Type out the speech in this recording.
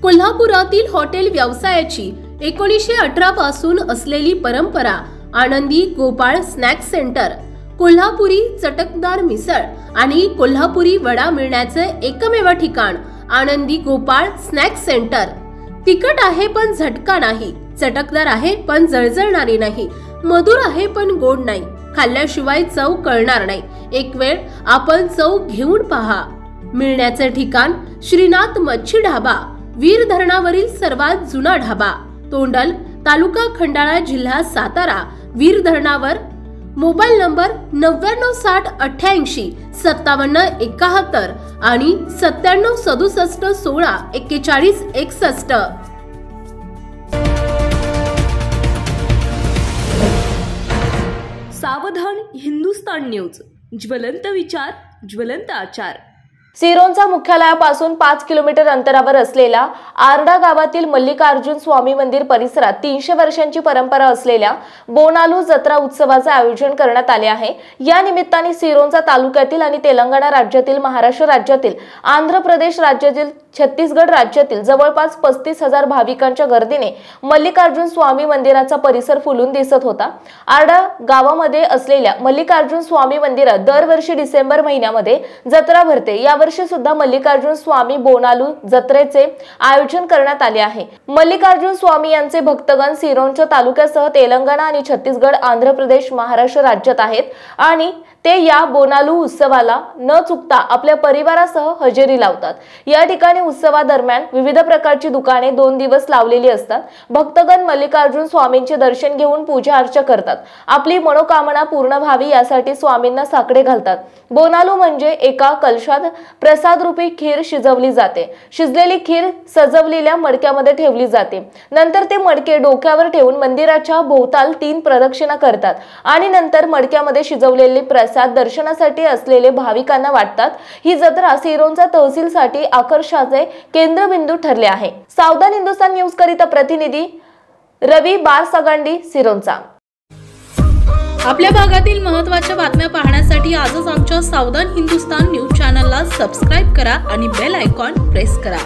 कोल्हापुरातील हॉटेल व्यवसायाची 1918 पासून असलेली परंपरा आनंदी गोपाळ स्नॅक्स सेंटर, कोल्हापुरी चटकदार मिसळ आणि कोल्हापुरी वडा मिळण्याचे एकमेव ठिकाण आनंदी गोपाळ स्नॅक्स सेंटर। तिखट आहे पण झटका नाही, चटकदार आहे पण जळजळणारी नाही, मधुर आहे पण गोड नाही, खाल्ल्याशिवाय चव कळणार नाही। एक वेळ आपण चव घेऊन पहा। मिळण्याचे ठिकाण श्रीनाथ मच्छी ढाबा, वीर धरणावरील सर्वात जुना ढाबा, तोंडल, तालुका खंडाळा, जिल्हा सातारा। वीर धरणावर। मोबाईल नंबर 9968855771 आणि 9767164161। सावधान हिंदुस्तान न्यूज, ज्वलंत विचार, ज्वलंत आचार। सिरोंचा मुख्यालयापासून 5 किलोमीटर अंतरावर असलेल्या आरडा गावातील मल्लिकार्जुन स्वामी मंदिर परिसरात 300 वर्षांची परंपरा असलेल्या बोनालू जत्रा उत्सवाचे आयोजन करण्यात आले आहे। या निमित्ताने सिरोंचा तालुक्यातील आणि तेलंगणा राज्यातील, महाराष्ट्र राज्यातील, आंध्र प्रदेश राज्यातील, छत्तीसगड राज्यातील जवळपास 35,000 भाविकांच्या गर्दीने मल्लिकार्जुन स्वामी मंदिराचा परिसर फुलून दिसत होता। आरडा गावामध्ये असलेल्या मल्लिकार्जुन स्वामी मंदिरात दरवर्षी डिसेंबर महिन्यामध्ये जत्रा भरते। यावर्षी सुद्धा मल्लिकार्जुन स्वामी बोनालू जत्रेचे आयोजन करण्यात आले आहे। मल्लिकार्जुन स्वामी यांचे भक्तगण सिरोंचा तालुक्यासह तेलंगणा आणि छत्तीसगड, आंध्र प्रदेश, महाराष्ट्र राज्यात आहेत आणि ते या बोनालू उत्सवाला न चुकता आपल्या परिवारासह हजेरी लावतात। या ठिकाणी उत्सवादरम्यान विविध प्रकारची दुकाने 2 दिवस लावलेली असतात। भक्तगण मल्लिकार्जुन स्वामींचे दर्शन घेऊन पूजा अर्चा करतात। आपली मनोकामना पूर्ण व्हावी यासाठी स्वामींना साकडे घालतात। बोनालू म्हणजे एका कलशात प्रसाद रूपी खीर शिजवली जाते। शिजलेली खीर सजवलेल्या मडक्यामध्ये ठेवली जाते। नंतर ते मडके डोक्यावर ठेवून मंदिराच्या भोवताल 3 प्रदक्षिणा करतात आणि नंतर मडक्यामध्ये शिजवलेले प्रसाद दर्शनासाठी असलेले भाविकांना वाटतात। ही जत्रा सिरोंचा तहसीलसाठी आकर्षणाचे केंद्रबिंदू ठरले आहे। सावधान हिंदुस्तान न्यूज करिता प्रतिनिधी रवी बारसगंडी, सिरोंचा। आपल्या भागातील महत्त्वाच्या बातम्या पाहण्यासाठी आजच आमच्या सावधान हिंदुस्तान न्यूज चॅनलला सबस्क्राइब करा आणि बेल आयकॉन प्रेस करा।